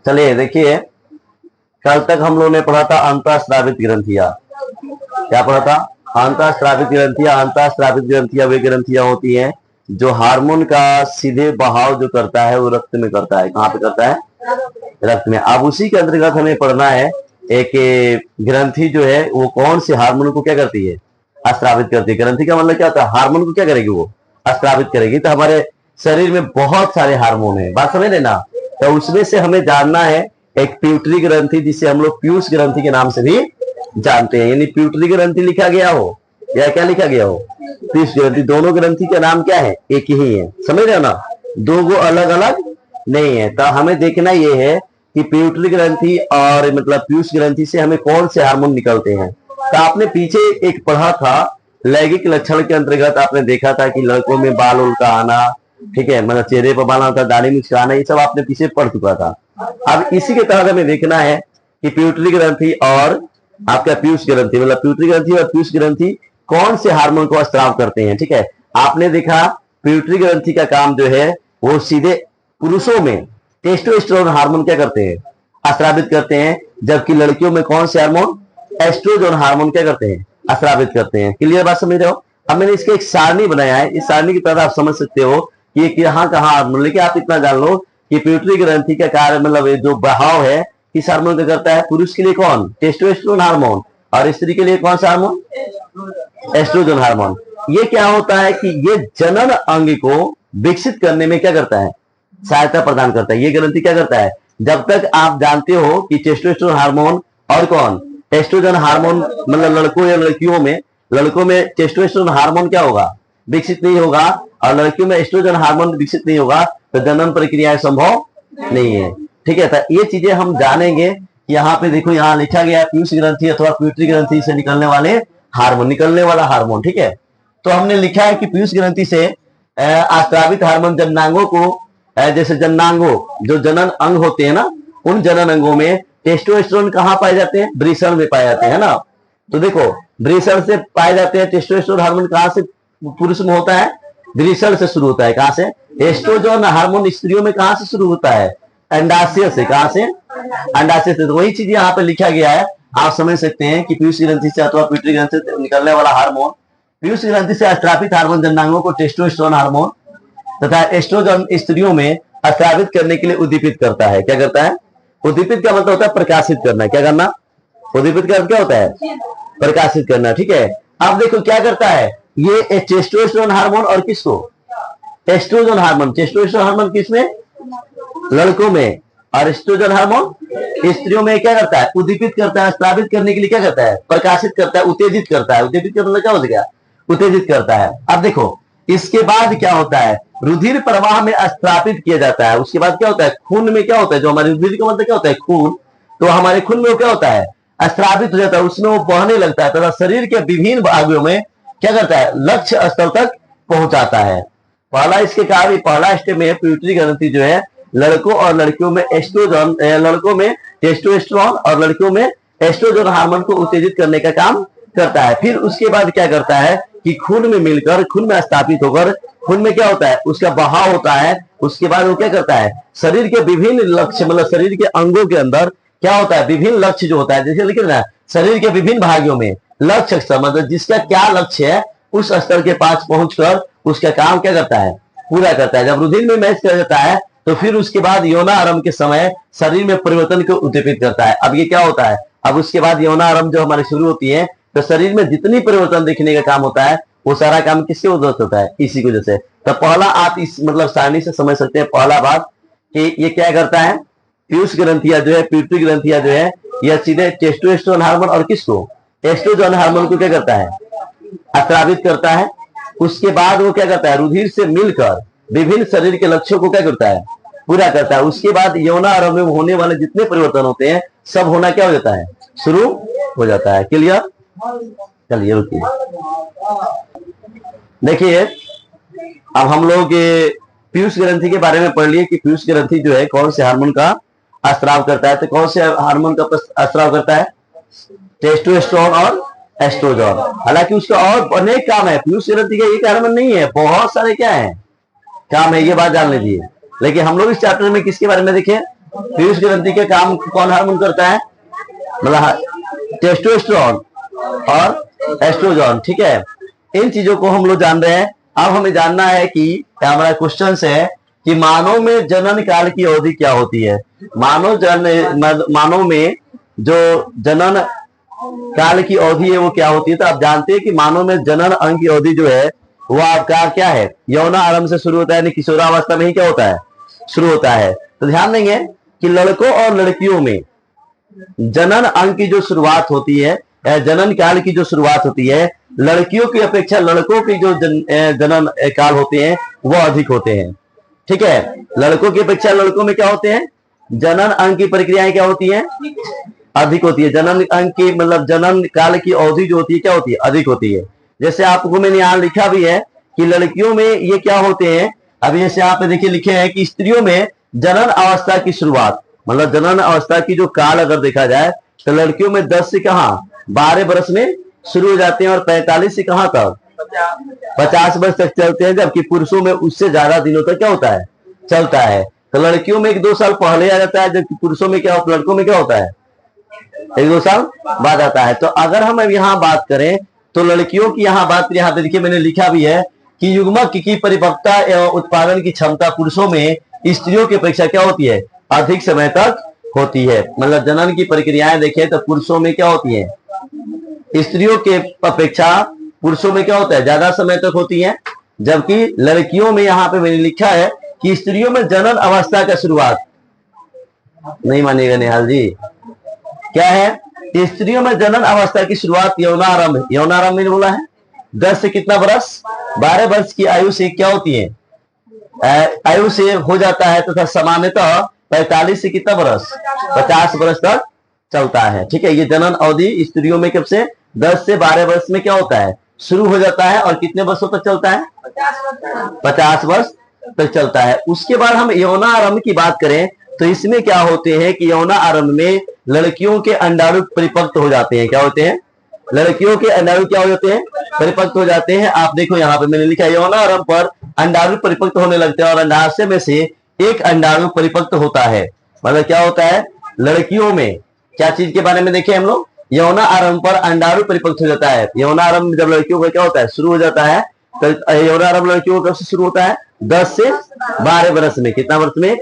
चलिए देखिए, कल तक हम लोगों ने पढ़ा था अंतःस्रावित ग्रंथियां। क्या पढ़ा था? अंतःस्रावित ग्रंथियां। अंतःस्रावित ग्रंथियां वे ग्रंथियां होती हैं जो हार्मोन का सीधे बहाव जो करता है वो रक्त में करता है। कहाँ पे करता है? रक्त में। अब उसी के अंतर्गत हमें पढ़ना है एक ग्रंथि जो है वो कौन से हार्मोन को क्या करती है? अस्रावित करती है। ग्रंथि का मतलब क्या होता है? हार्मोन को क्या करेगी? वो अस्रावित करेगी। तो हमारे शरीर में बहुत सारे हार्मोन है, बात समझ लेना। तो उसमें से हमें जानना है एक प्यूटरी ग्रंथि, जिसे हम लोग पीयूष ग्रंथि के नाम से भी जानते हैं। यानी प्यूटरी ग्रंथि लिखा गया हो या क्या लिखा गया हो, पीयूष ग्रंथि, दोनों ग्रंथि का नाम क्या है? एक ही है। समझ रहे हो ना? दो गो अलग अलग नहीं है। तो हमें देखना ये है कि प्यूटरी ग्रंथि और मतलब पीयूष ग्रंथि से हमें कौन से हार्मोन निकलते हैं। तो आपने पीछे एक पढ़ा था लैंगिक लक्षण के अंतर्गत, आपने देखा था कि लड़कों में बाल उल का आना, ठीक है, मतलब चेहरे पर बाल आता, दाढ़ी मूंछ का आना, ये सब आपने पीछे पढ़ चुका था। अब इसी के तहत हमें देखना है कि प्यूटरी ग्रंथि और आपका पीयूष ग्रंथि, मतलब प्यूटरी ग्रंथि और पीयूष ग्रंथि कौन से हार्मोन को स्राव करते हैं। ठीक है, आपने देखा प्यूटरी ग्रंथि का काम जो है वो सीधे पुरुषों में टेस्टोस्टेरोन हार्मोन क्या करते हैं? अस्रावित करते हैं। जबकि लड़कियों में कौन से हार्मोन? एस्ट्रोजन हार्मोन क्या करते हैं? अस्रावित करते हैं। क्लियर बात समझ रहे हो? अब मैंने इसके एक सारणी बनाया है, इस सारणी की तरह आप समझ सकते हो कि कहाँ कहाँ हार्मोन, लेकिन आप इतना जान लो कि प्यूटरी ग्रंथि का कार्य मतलब जो बहाव है किस हार्मोन का करता है? पुरुष के लिए कौन? Testosterone hormone. और स्त्री के लिए कौन सा हार्मोन? Oestrogen hormone. ये क्या होता है कि ये जनन अंग को विकसित करने में क्या करता है? सहायता प्रदान करता है। ये ग्रंथि क्या करता है? जब तक आप जानते हो कि टेस्टोस्टेरोन हार्मोन और कौन एस्ट्रोजन हार्मोन, मतलब लड़कों या लड़कों में टेस्टोस्टेरोन हार्मोन क्या होगा? विकसित नहीं होगा। और लड़कियों में एस्ट्रोजन हार्मोन विकसित नहीं होगा तो जनन प्रक्रिया संभव नहीं है। ठीक है, तो ये चीजें हम जानेंगे। यहाँ पे देखो, यहाँ लिखा गया पीयूष ग्रंथि अथवा प्यूटरी ग्रंथि से निकलने वाले हार्मोन, निकलने वाला हार्मोन। ठीक है, तो हमने लिखा है कि पीयूष ग्रंथि से अस्रावित हार्मोन जननांगों को, जैसे जननांगों जो जनन अंग होते हैं ना, उन जनन अंगों में टेस्टोस्टेरोन कहाँ पाए जाते हैं? वृषण में पाए जाते हैं ना। तो देखो, वृषण से पाए जाते हैं टेस्टोस्टेरोन हार्मोन। कहाँ से पुरुष में होता है? वृषण से शुरू होता है। कहाँ से? एस्ट्रोजन हार्मोन स्त्रियों में कहाँ से शुरू होता है? अंडाशय से। कहाँ से? अंडाशय से। तो वही चीज यहाँ पे लिखा गया है, आप समझ सकते हैं कि पीयूष ग्रंथि से अथवा प्यूटरी ग्रंथि से निकलने वाला हार्मोन, पीयूष ग्रंथि से अस्रावित हार्मोन जननांगों को टेस्टोस्टेरोन हार्मोन तथा एस्ट्रोजन स्त्रियों में अस्रावित करने के लिए उद्दीपित करता है। क्या करता है? उद्दीपित का मतलब होता है प्रकाशित करना। क्या करना? उद्दीपित का क्या होता है? प्रकाशित करना। ठीक है, अब देखो क्या करता है ये टेस्टोस्टेरोन हार्मोन और किसको? Oestrogen hormone. टेस्टोस्टेरोन हार्मोन किसमें? लड़कों में। और एस्ट्रोजन हार्मोन स्त्रियों में क्या करता है? उद्दीपित करता है। स्रावित करने के लिए क्या करता है? प्रकाशित करता है, उत्तेजित करता है। उत्तेजित का मतलब क्या हो गया? उत्तेजित करता है। अब देखो इसके बाद क्या होता है? रुधिर प्रवाह में स्थापित किया जाता है। उसके बाद क्या होता है? खून में क्या होता है? जो हमारे रुधिर का मतलब क्या होता है? खून। तो हमारे खून में क्या होता है? स्रावित हो जाता है, उसमें वो बहने लगता है तथा शरीर के विभिन्न भागों में क्या करता है? लक्ष्य स्थल तक पहुंचाता है। पहला इसके कार्य, पहला स्टेप में प्यूटरी ग्रंथि जो है लड़कों और लड़कियों में एस्ट्रोजन, लड़कों में टेस्टोस्टेरोन और लड़कियों में एस्ट्रोजन हार्मोन को उत्तेजित करने का काम करता है। फिर उसके बाद क्या करता है कि खून में मिलकर, खून में स्थापित होकर, खून में क्या होता है? उसका बहाव होता है। उसके बाद वो क्या करता है? शरीर के विभिन्न लक्ष्य, मतलब शरीर के अंगों के अंदर क्या होता है? विभिन्न लक्ष्य जो होता है, जैसे लिखे ना शरीर के विभिन्न भागों में लक्ष्य, मतलब जिसका क्या लक्ष्य है उस स्तर के पास पहुंचकर उसका काम क्या करता है? पूरा करता है। जब रुधिर में मैच कर जाता है तो फिर उसके बाद यौनारंभ के समय शरीर में परिवर्तन को उद्दीपित करता है। अब ये क्या होता है? अब उसके बाद यौनारंभ जो हमारी शुरू होती है तो शरीर में जितनी परिवर्तन दिखने का काम होता है वो सारा काम किसके वजह से होता है? इसी की वजह से। तो पहला आप इस मतलब सारणी से समझ सकते हैं, पहला बात कि ये क्या करता है? पीयूष ग्रंथियां जो है, प्यूटरी ग्रंथियां जो है, यह सीधे टेस्टोस्टेरोन हार्मोन और किसको? एस्ट्रोजन हार्मोन को क्या करता है? स्रावित करता है। उसके बाद वो क्या करता है? रुधिर से मिलकर विभिन्न शरीर के लक्ष्यों को क्या करता है? पूरा करता है। उसके बाद यौनारंभ में होने वाले जितने परिवर्तन होते हैं सब होना क्या हो जाता है? शुरू हो जाता है। क्लियर? चलिए रुकिए, देखिए अब हम लोग पीयूष ग्रंथि के बारे में पढ़ लिए कि पीयूष ग्रंथि जो है कौन से हार्मोन का स्राव करता है। तो कौन से हार्मोन का स्राव करता है? टेस्टोस्टेरोन और एस्ट्रोजन। हालांकि उसका और अनेक काम है, पीयूष ग्रंथि का एक हार्मोन नहीं है, बहुत सारे क्या है काम है, ये बात जान लीजिए। लेकिन हम लोग इस चैप्टर में किसके बारे में देखें? पीयूष ग्रंथि के काम कौन हार्मोन करता है? मतलब टेस्टोस्टेरोन और एस्ट्रोजन, ठीक है। इन चीजों को हम लोग जान रहे हैं। अब हमें जानना है कि हमारा क्वेश्चन है कि मानव में जनन काल की अवधि क्या होती है। मानव में जो जनन काल की अवधि है वो क्या होती है। तो आप जानते हैं कि मानव में जनन अंग की अवधि जो है वो आपका क्या है, यौना आरंभ से शुरू होता है, यानी किशोरावस्था में ही क्या होता है, शुरू होता है। तो ध्यान देंगे कि लड़कों और लड़कियों में जनन अंग की जो शुरुआत होती है, जनन काल की जो शुरुआत होती है, लड़कियों की अपेक्षा लड़कों की जो जनन काल होते हैं वो अधिक होते हैं, ठीक है। लड़कों की अपेक्षा लड़कों में क्या होते हैं, जनन अंग की प्रक्रियाएं क्या होती हैं, अधिक होती है। जनन अंग की मतलब जनन काल की अवधि जो होती है क्या होती है, अधिक होती है। जैसे आपको मैंने यहाँ लिखा भी है कि लड़कियों में ये क्या होते हैं। अभी जैसे आप देखिए लिखे हैं कि स्त्रियों में जनन अवस्था की शुरुआत, मतलब जनन अवस्था की जो काल अगर देखा जाए तो लड़कियों में 10 से कहा 12 वर्ष में शुरू हो जाते हैं और 45 से कहां तक 50 वर्ष तक चलते हैं, जबकि पुरुषों में उससे ज्यादा दिनों तक क्या होता है, चलता है। तो लड़कियों में 1-2 साल पहले आ जाता है, जबकि पुरुषों में क्या होता है, लड़कों में क्या होता है 1-2 साल बाद आता है। तो अगर हम यहाँ बात करें तो लड़कियों की यहाँ बात, यहाँ पे देखिए मैंने लिखा भी है कि युग्मक की परिपक्वता एवं उत्पादन की क्षमता पुरुषों में स्त्रियों की अपेक्षा क्या होती है, अधिक समय तक होती है। मतलब जनन की प्रक्रियाएं देखें तो पुरुषों में क्या होती है, स्त्रियों के अपेक्षा पुरुषों में क्या होता है, ज्यादा समय तक होती है। जबकि लड़कियों में यहाँ पे मैंने लिखा है कि स्त्रियों में जनन अवस्था का शुरुआत, नहीं मानिएगा निहाल जी, क्या है, स्त्रियों में जनन अवस्था की शुरुआत यौनारंभ, यौनारंभ मैंने बोला है 10 से कितना वर्ष, 12 वर्ष की आयु से क्या होती है, आयु से हो जाता है तथा सामान्यतः 45 से कितना वर्ष, 50 वर्ष तक चलता है, ठीक है। ये जनन अवधि स्त्रियों में कब से 10 से 12 वर्ष में क्या होता है, शुरू हो जाता है और कितने वर्षों तक चलता है, 50 वर्ष तक चलता है। उसके बाद हम यौना आरंभ की बात करें तो इसमें क्या होते हैं कि यौना आरंभ में लड़कियों के अंडाणु परिपक्व हो जाते हैं। क्या होते हैं, लड़कियों के अंडाणु क्या हो जाते हैं, परिपक्व हो जाते हैं। आप देखो यहाँ पे मैंने लिखा है यौना आरंभ पर अंडाणु परिपक्व होने लगते हैं और अंडाशय में से एक अंडाणु परिपक्व होता है। मतलब क्या होता है, लड़कियों में क्या चीज के बारे में देखें हम लोग, यौना आरंभ पर अंडाणु परिपक्व हो जाता है। यौना आरंभ जब लड़कियों का क्या होता है, शुरू हो जाता है, तो यौना आरंभ लड़कियों का कब से शुरू होता है, 10 से 12 वर्ष में। कितना वर्ष में,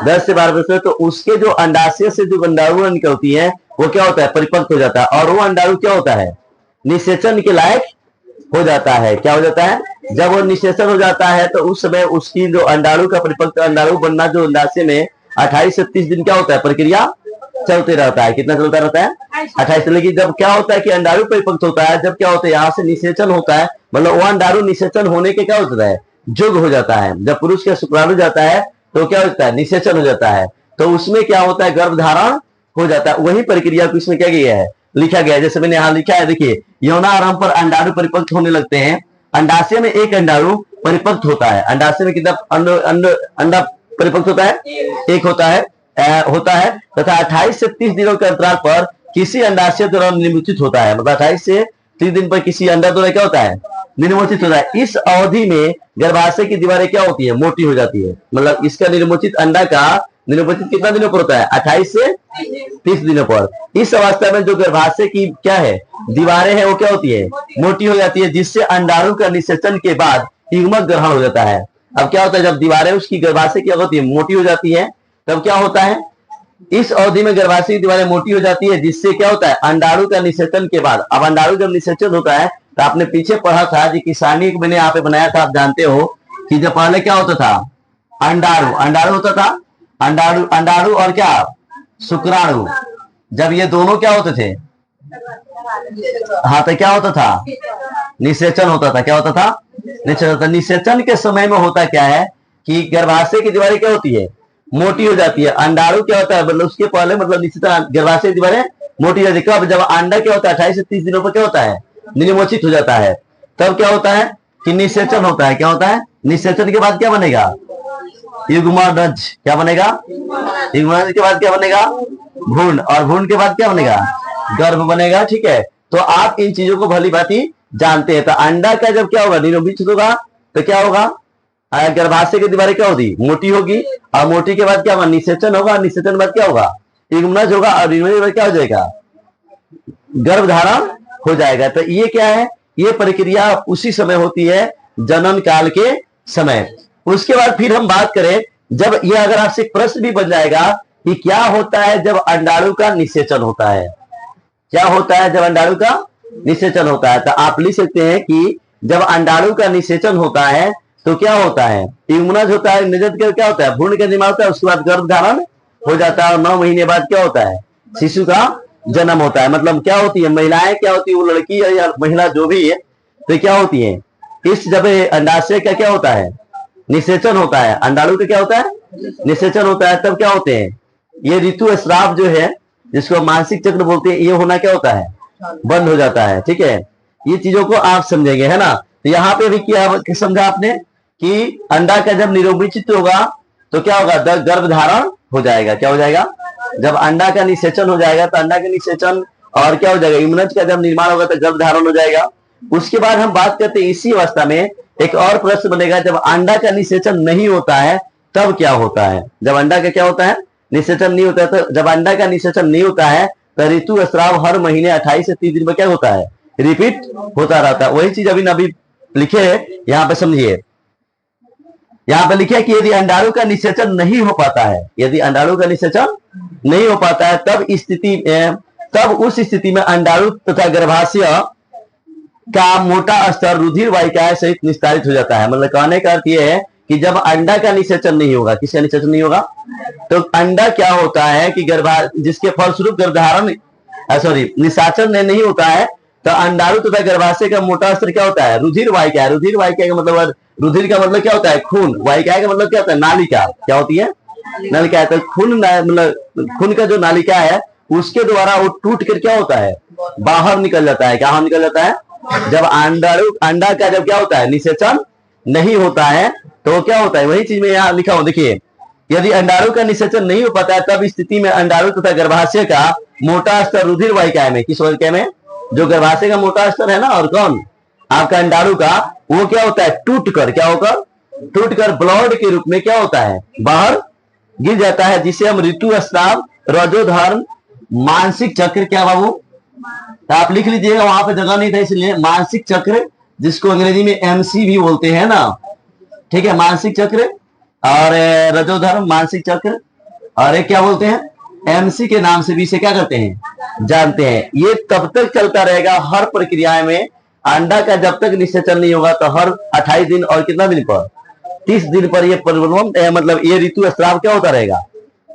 10 से 12 वर्ष में। तो उसके जो अंडाशय से जो अंडाणु निकलती है वो क्या होता है, परिपक्व हो जाता है और वो अंडाणु क्या होता है, निषेचन के लायक हो जाता है। क्या हो जाता है, जब वो निषेचन हो जाता है तो उस समय उसकी जो अंडाणु का परिपक्व अंडाणु बनना जो अंडाशय में 28 से 30 दिन क्या होता है, प्रक्रिया चलते रहता है। कितना चलता रहता है, 28। लेकिन जब क्या होता है कि अंडाणु परिपक्व होता है, जब क्या होता है यहाँ से निषेचन होता है, मतलब वो अंडाणु निषेचन होने के क्या होता है, युग हो जाता है। जब पुरुष का शुक्राणु जाता है तो क्या होता है, निषेचन हो जाता है। तो उसमें क्या होता है, गर्भधारण हो जाता है। वही प्रक्रिया को इसमें क्या गया है, लिखा गया है। जैसे मैंने यहाँ लिखा है, देखिए यौना आरंभ पर अंडाणु परिपक्व होने लगते हैं। अंडाशय में एक अंडाणु परिपक्व होता है। अंडाशय में कितना अंडा परिपक्व होता है, एक होता है तथा 28 से 30 दिनों के अंतराल पर किसी अंडाशय द्वारा निमोचित होता है। मतलब 28 से 30 दिन पर किसी अंडा द्वारा क्या होता है, निर्मोचित होता है। इस अवधि में गर्भाशय की दीवारें क्या होती है, मोटी हो जाती है। मतलब इसका निर्मोचित अंडा का निर्मोचित कितना दिनों पर होता है, 28 से 30 दिनों पर। इस अवस्था में जो गर्भाशय की क्या है, दीवारें हैं वो क्या होती है, मोटी हो जाती है, जिससे अंडाणु का निषेचन के बाद युग्मक ग्रहण हो जाता है। अब क्या होता है, जब दीवारें उसकी गर्भाशय की होती है, मोटी हो जाती है, तब क्या होता है, इस अवधि में गर्भाशय की दीवारें मोटी हो जाती है, जिससे क्या होता है, अंडाणु का निषेचन के बाद, अब अंडाणु जब निषेचन होता है तो आपने पीछे पढ़ा था जी, किसानी मैंने यहाँ पे बनाया था, आप जानते हो कि जब पहले क्या होता था, अंडाणु होता था, अंडाणु और क्या, शुक्राणु, जब ये दोनों क्या होते थे, हाँ, तो क्या होता था, निषेचन होता था। क्या होता था, निषेचन। निषेचन के समय में होता क्या है कि गर्भाशय की दीवारें क्या होती है, मोटी हो जाती है। अंडाणु क्या होता है, मतलब उसके पहले मतलब निषेचन, गर्भाशय की दीवारें मोटी हो जाती है। जब अंडा क्या होता है, 28 से 30 दिनों पर क्या होता है, निमोचित हो जाता है, तब क्या होता है कि निषेचन होता है। क्या होता है, निषेचन के बाद क्या बनेगा, युग्मनज। क्या बनेगा, युग्मनज के बाद क्या बनेगा, भ्रूण, और भ्रूण के बाद क्या बनेगा, गर्भ बनेगा। ठीक है, तो आप इन चीजों को भली भांति जानते हैं। तो अंडा का जब क्या होगा, निमोचित होगा तो क्या होगा, गर्भाशय की दीवारें क्या होती, मोटी होगी, और मोटी के बाद क्या होगा, निषेचन होगा, निषेचन के बाद क्या होगा, युग्मनज होगा, और युग्मनज के बाद क्या हो जाएगा, गर्भधारण हो जाएगा। तो ये क्या है, ये प्रक्रिया उसी समय होती है जनन काल के समय। उसके बाद फिर हम बात करें, जब ये अगर आपसे प्रश्न भी बन जाएगा कि क्या होता है जब अंडाणु का निषेचन होता है, क्या होता है जब अंडाणु का निषेचन होता है, तो आप लिख सकते हैं कि जब अंडाणु का निषेचन होता है तो क्या होता है, युग्मनज होता है, निषेचन के क्या होता है, भ्रूण का निर्माण होता है, उसके बाद गर्भधारण हो जाता है, और 9 महीने बाद क्या होता है, शिशु का जन्म होता है। मतलब क्या होती है, महिलाएं क्या होती है, वो लड़की या महिला जो भी है, तो क्या होती है, इस जब अंडाशय का क्या होता है, निषेचन होता है, अंडाणु का क्या होता है, निषेचन होता है, तब क्या होते हैं, ये ऋतुस्राव जो है, जिसको मानसिक चक्र बोलते हैं, ये होना क्या होता है, बंद हो जाता है। ठीक है, ये चीजों को आप समझेंगे, है ना। तो यहाँ पे भी क्या समझा आपने कि अंडा का जब निरोपित होगा तो क्या होगा, गर्भधारण हो जाएगा। क्या हो जाएगा, जब अंडा का निषेचन हो जाएगा तो अंडा का निषेचन और क्या हो जाएगा, युग्मनज का जब निर्माण होगा तो गर्भधारण हो जाएगा। उसके बाद हम बात करते हैं इसी अवस्था में एक और प्रश्न बनेगा, जब अंडा का निषेचन नहीं होता है तब क्या होता है, जब अंडा का क्या होता है, निषेचन नहीं होता है, तो जब अंडा का निषेचन नहीं होता है तो ऋतुस्राव हर महीने 28 से 30 दिन में क्या होता है, रिपीट होता रहता है। वही चीज अभी लिखे है, यहाँ पे समझिए, यहाँ पे लिखे कि यदि अंडाणु का निषेचन नहीं हो पाता है, यदि अंडाणु का निषेचन नहीं हो पाता है तब उस स्थिति में अंडाणु तथा गर्भाशय का मोटा स्तर रुधिर वाहिकाएं सहित निस्तारित हो जाता है। मतलब कहने का अर्थ यह है कि जब अंडा का निषेचन नहीं होगा, किसका निषेचन नहीं होगा, तो अंडा क्या होता है कि जिसके फलस्वरूप गर्भधारण निषेचन नहीं होता है, तो अंडाणु तथा गर्भाशय का मोटा स्तर क्या होता है, रुधिर वाहिका। रुधिर वाहिका का मतलब, रुधिर का मतलब क्या होता है, खून, वाहिका का मतलब क्या होता है, नालिका। क्या होती है, नालिका है। तो खून मतलब खून का जो नालिका है उसके द्वारा वो टूट कर क्या होता है, बाहर निकल जाता है। क्या निकल जाता है, जब अंडा का जब क्या होता है, निषेचन नहीं होता है तो क्या होता है, वही चीज में यहाँ लिखा हूं, देखिए, यदि अंडाणु का निषेचन नहीं हो पाता है तब स्थिति में अंडाणु तथा गर्भाशय का मोटा स्तर रुधिर वाहिका में, किस वाहिका में, जो गर्भाशय का मोटा स्तर है ना, और कौन, आपका अंडाणु का, वो क्या होता है, टूट कर क्या होकर, टूट कर ब्लड के रूप में क्या होता है, बाहर गिर जाता है, जिसे हम ऋतुस्राव, रजोधर्म, मानसिक चक्र, क्या बाबू, तो आप लिख लीजिएगा, वहां पे जगह नहीं था इसलिए, मानसिक चक्र, जिसको अंग्रेजी में एमसी भी बोलते हैं ना, ठीक है, मानसिक चक्र, और रजोधर्म मानसिक चक्र, और एक क्या बोलते हैं, एमसी के नाम से भी इसे क्या करते हैं, जानते हैं। ये तब तक चलता रहेगा हर प्रक्रिया में, अंडा का जब तक निषेचन नहीं होगा तो हर 28 दिन और कितना दिन पर, 30 दिन पर ये मतलब ये ऋतुस्राव क्या होता रहेगा,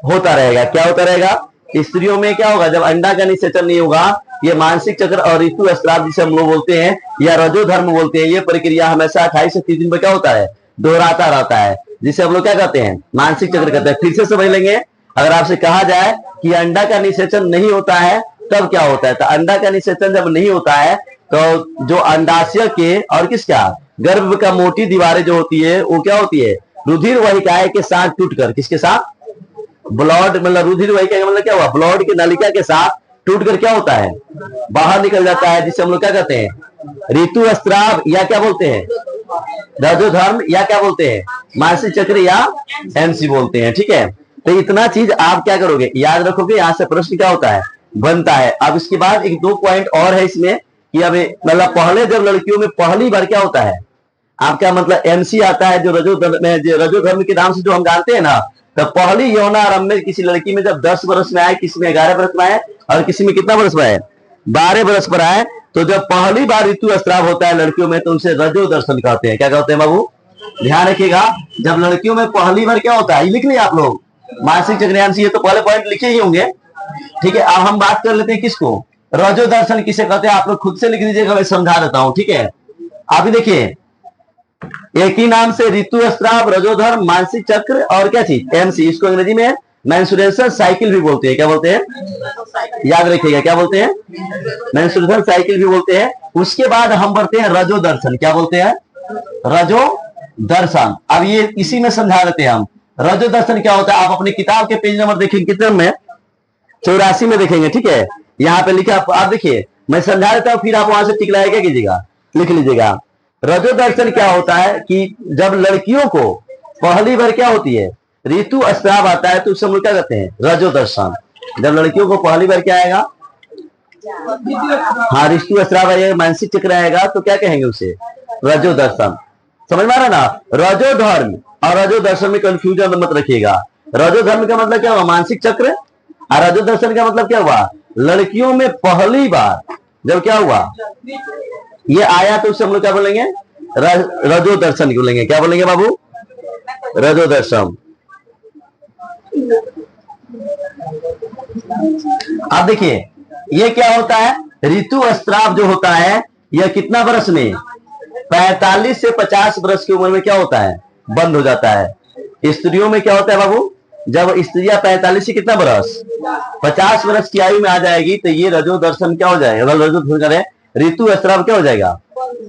होता रहेगा। क्या होता रहेगा, स्त्रियों में क्या होगा, जब अंडा का निषेचन नहीं होगा, ये मानसिक चक्र और ऋतुस्राव जिसे हम लोग बोलते हैं या रजोधर्म बोलते हैं, ये प्रक्रिया हमेशा 28 से 30 दिन पर क्या होता है, दोहराता रहता है, जिसे हम लोग क्या कहते हैं, मानसिक चक्र कहते हैं। फिर से समझ लेंगे, अगर आपसे कहा जाए कि अंडा का निषेचन नहीं होता है तब क्या होता है, तो अंडा का निषेचन जब नहीं होता है तो जो अंडाशय के और किसका, गर्भ का मोटी दीवारें जो होती है वो क्या होती है, रुधिर वाहिकाएं के साथ टूटकर, किसके साथ, ब्लड, मतलब रुधिर वाहिका का मतलब क्या हुआ, ब्लड की नलिका के साथ टूटकर क्या होता है, बाहर निकल जाता है, जिसे हम लोग क्या कहते हैं, ऋतुस्राव, या क्या बोलते हैं, रजोधर्म, या क्या बोलते हैं, मानसिक चक्र, या एमसी बोलते हैं। ठीक है, तो इतना चीज आप क्या करोगे, याद रखोगे, यहाँ से प्रश्न क्या होता है, बनता है। अब इसके बाद एक 2 पॉइंट और है इसमें कि अब मतलब पहले जब लड़कियों में पहली बार क्या होता है, आपका मतलब एमसी आता है, जो रजोधर्म के नाम से जो हम जानते हैं ना, तो पहली यौनारंभ में किसी लड़की में जब 10 वर्ष में आए, किसी में 11 वर्ष में आए, और किसी में कितना वर्ष में आए, 12 वर्ष पर आए, तो जब पहली बार ऋतुस्राव होता है लड़कियों में तो उनसे रजो दर्शन कहते हैं। क्या कहते हैं बाबू, ध्यान रखिएगा, जब लड़कियों में पहली बार क्या होता है, लिख लिया आप लोग, मानसिक चक्र, ये तो पहले पॉइंट लिखे ही होंगे। ठीक है, अब हम बात कर लेते हैं किसको, रजो दर्शन किसे कहते हैं, आप लोग खुद से लिख लीजिएगा, मैं समझा देता हूं। ठीक है, अभी देखिए, एक ही नाम से ऋतुस्राव, रजोधर्म, मानसिक चक्र और क्या चीज, एमसी, इसको अंग्रेजी में मेंस्ट्रुएशन साइकिल भी बोलते हैं। क्या बोलते हैं, याद रखिएगा, क्या बोलते हैं, मेंस्ट्रुएशन साइकिल भी बोलते हैं। उसके बाद हम बढ़ते हैं रजो दर्शन, क्या बोलते हैं, रजो दर्शन। अब ये इसी में समझा देते हैं हम, रजो दर्शन क्या होता है, आप अपनी किताब के पेज नंबर देखेंगे, कितने में, 84 में देखेंगे। ठीक है, यहाँ पे लिखा, आप देखिए, मैं समझा देता हूँ, फिर आप वहां से टिक लाया क्या कीजिएगा, लिख लीजिएगा। रजो दर्शन क्या होता है कि जब लड़कियों को पहली बार क्या होती है, ऋतु स्राव आता है, तो उसे हम लोग क्या कहते हैं, रजो दर्शन। जब लड़कियों को पहली बार क्या आएगा, हाँ ऋतु स्राव आएगा, मानसिक चक्र आएगा, तो क्या कहेंगे उसे, रजो दर्शन। समझ में आ रहा ना। रजो धर्म और रजो दर्शन में कंफ्यूजन मत रखिएगा। रजो धर्म का मतलब क्या हुआ, मानसिक चक्र, और रजो दर्शन का मतलब क्या हुआ, लड़कियों में पहली बार जब क्या हुआ ये आया, तो उससे हम लोग क्या बोलेंगे, रजो दर्शन बोलेंगे। क्या बोलेंगे बाबू, रजो दर्शन। अब देखिए ये क्या होता है, ऋतु स्राव जो होता है यह कितना वर्ष में, 45 से 50 वर्ष की उम्र में क्या होता है, बंद हो जाता है। स्त्रियों में क्या होता है बाबू, जब स्त्रियां 45 से कितना वर्ष, 50 वर्ष की आयु में आ जाएगी, तो ये रजो दर्शन क्या हो जाएगा, रजो दर्शन, ऋतु स्राव क्या हो जाएगा,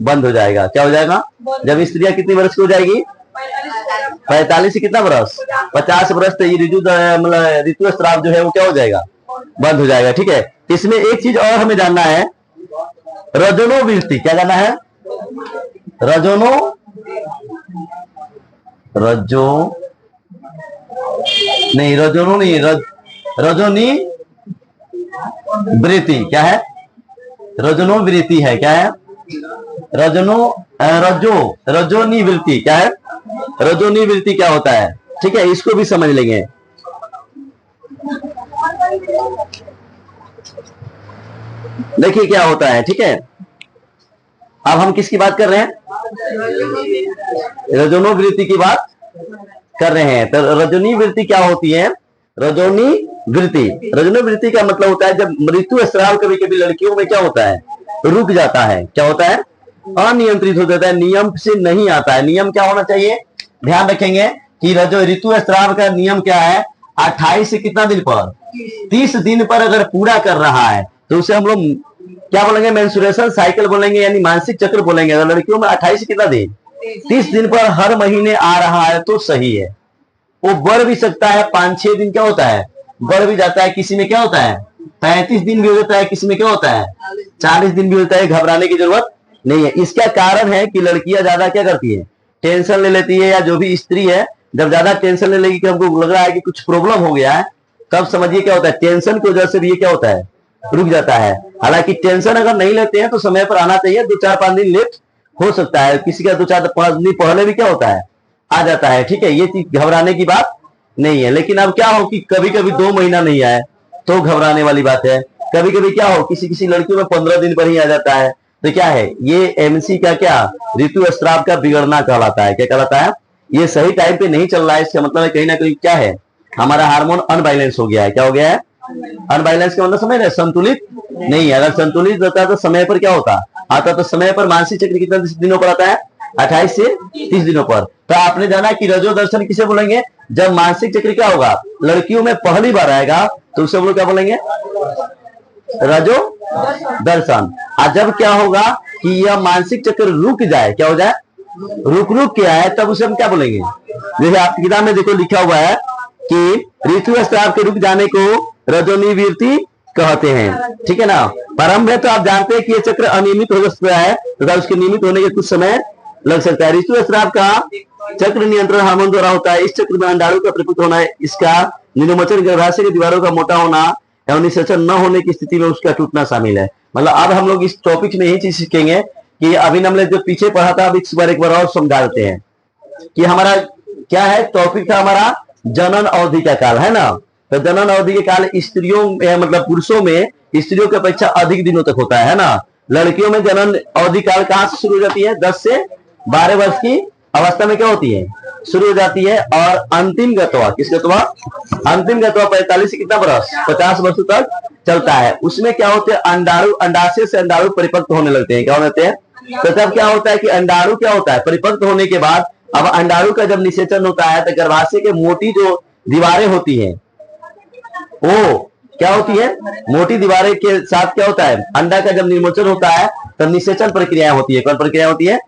बंद हो जाएगा। क्या हो जाएगा, जब स्त्रियां कितनी वर्ष की हो जाएगी, 45 से कितना वर्ष, 50 वर्ष, तो ये मतलब ऋतु स्राव जो है वो क्या हो जाएगा, बंद हो जाएगा। ठीक है, इसमें एक चीज और हमें जानना है, रजोनोवृत्ति। क्या जानना है, रजोनो रजो नहीं, रजोनो नहीं, रजोनी वृत्ति। क्या है, रजनो वृत्ति है। क्या है, रजोनी वृत्ति। क्या है, रजोनी वृत्ति क्या होता है, ठीक है, इसको भी समझ लेंगे। देखिए क्या होता है, ठीक है। अब हम किसकी बात कर रहे हैं, रजोनो वृत्ति की बात कर रहे हैं। तो रजोनी वृत्ति क्या होती है, रजोनी वृत्ति, रजोनी वृत्ति का मतलब होता है जब ऋतु स्राव कभी कभी लड़कियों में क्या होता है, रुक जाता है। क्या होता है, अनियंत्रित हो जाता है, नियम से नहीं आता है। नियम क्या होना चाहिए, ध्यान रखेंगे कि ऋतु स्राव का नियम क्या है, 28 से कितना दिन पर, 30 दिन पर अगर पूरा कर रहा है तो उसे हम लोग क्या बोलेंगे, मेंस्ट्रुएशन साइकिल बोलेंगे, यानी मानसिक चक्र बोलेंगे। अगर लड़कियों में 28 से कितना दिन, 30 दिन पर हर महीने आ रहा है तो सही है। वो बढ़ भी सकता है, 5-6 दिन क्या होता है, बढ़ भी जाता है। किसी में क्या होता है 35 दिन भी हो जाता है, किसी में क्या होता है 40 दिन भी होता है। घबराने की जरूरत नहीं है। इसका कारण है कि लड़कियां ज्यादा क्या करती है, टेंशन ले लेती है, या जो भी स्त्री है जब ज्यादा टेंशन ले लेगी कि हमको लग रहा है कि कुछ प्रॉब्लम हो गया है, तब समझिए क्या होता है, टेंशन की वजह से भी ये क्या होता है, रुक जाता है। हालांकि टेंशन अगर नहीं लेते हैं तो समय पर आना चाहिए, 2-4-5 दिन लेट हो सकता है, किसी का 2-4-5 दिन पहले भी क्या होता है, आ जाता है। ठीक है, ये चीज घबराने की बात नहीं है। लेकिन अब क्या हो कि कभी कभी 2 महीना नहीं आए तो घबराने वाली बात है। कभी कभी क्या हो, किसी लड़कियों में 15 दिन पर ही आ जाता है, तो क्या है, ये एमसी का क्या, ऋतु स्राव का बिगड़ना कहलाता है। क्या कहलाता है, ये सही टाइम पे नहीं चल रहा है। इसका मतलब है कहीं ना कहीं क्या है, हमारा हार्मोन अनबैलेंस हो गया है। क्या हो गया है, अनबैलेंस का मतलब समझ रहे, संतुलित नहीं है। अगर संतुलित रहता है तो समय पर क्या होता आता, तो समय पर मानसिक चक्र कितना दिनों पर आता है, 28 से 30 दिनों पर। तो आपने जाना कि रजो दर्शन किसे बोलेंगे, जब मानसिक चक्र क्या होगा, लड़कियों में पहली बार आएगा तो उसे हम लोग क्या बोलेंगे, रजो दर्शन। और जब क्या होगा कि यह मानसिक चक्र रुक जाए, क्या हो जाए, रुक के आए, तब उसे हम क्या बोलेंगे। जैसे आपकी किताब में देखो लिखा हुआ है कि ऋतु स्राव के रुक जाने को रजोनी वृत्ति कहते हैं। ठीक है ना। प्रारंभ है तो आप जानते हैं कि ये चक्र अनियमित हो सकता है तथा उसके नियमित होने के कुछ समय लग सकता है। ऋतु स्राव का चक्र नियंत्रण हार्मोन द्वारा होता है। इस चक्र में अंडाणु का परिपक्व होना, इसका निरोमोचन, गर्भाशय की दीवारों का मोटा होना एवं निषेचन न होने की स्थिति में उसका टूटना शामिल है। मतलब अब हम लोग इस टॉपिक में यही चीज सीखेंगे कि अभी हमने जो पीछे पढ़ा था, अब इस बार एक बार और समझा देते हैं कि हमारा क्या है, टॉपिक था हमारा जनन अवधि का काल, है ना। तो जनन अवधि के काल स्त्रियों में, मतलब पुरुषों में स्त्रियों की अपेक्षा अधिक दिनों तक होता है ना। लड़कियों में जनन अवधि काल कहां से शुरू हो जाती है, 10 से 12 वर्ष की अवस्था में क्या होती है, शुरू हो जाती है। और अंतिम गतवा, किस गतवा, अंतिम गतवा 45 से कितना वर्ष, 50 वर्ष तक चलता है। उसमें क्या होते हैं, अंडाणु, अंडाशय से अंडाणु परिपक्व होने लगते हैं। क्या होते हैं, तो तब क्या होता है कि अंडाणु क्या होता है, परिपक्व होने के बाद अब अंडाणु का जब निषेचन होता है तो गर्भाशय के मोटी जो दीवारें होती हैं वो क्या होती है, मोटी दीवारें के साथ क्या होता है, अंडा का जब निर्मोचन होता है तब निषेचन प्रक्रिया होती है। कौन प्रक्रिया होती है,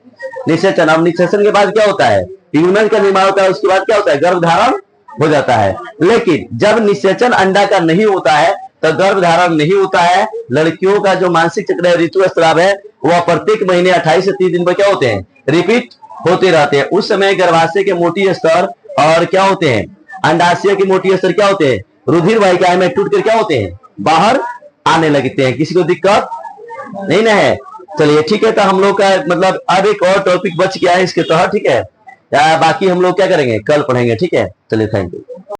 निषेचन। अब निषेचन के बाद क्या होता है, ट्यूमर का निर्माण होता है। उसके बाद क्या होता है, गर्भधारण हो जाता है। लेकिन जब निषेचन अंडा का नहीं होता है तक गर्भ धारण नहीं होता है। लड़कियों का जो मानसिक चक्र है, ऋतुस्राव है, वह प्रत्येक महीने 28 से 30 दिन पर क्या होते हैं, रिपीट होते रहते हैं। उस समय गर्भाशय के मोटी स्तर और क्या होते हैं, अंडाशय के मोटी स्तर क्या होते हैं, रुधिर वाहिकाएं में टूट कर क्या होते हैं, बाहर आने लगते हैं। किसी को दिक्कत नहीं ना है? चलिए ठीक है, तो हम लोग का मतलब अब एक और टॉपिक बच गया है इसके तहत, ठीक है। बाकी हम लोग क्या करेंगे, कल पढ़ेंगे, ठीक है। चलिए, थैंक यू।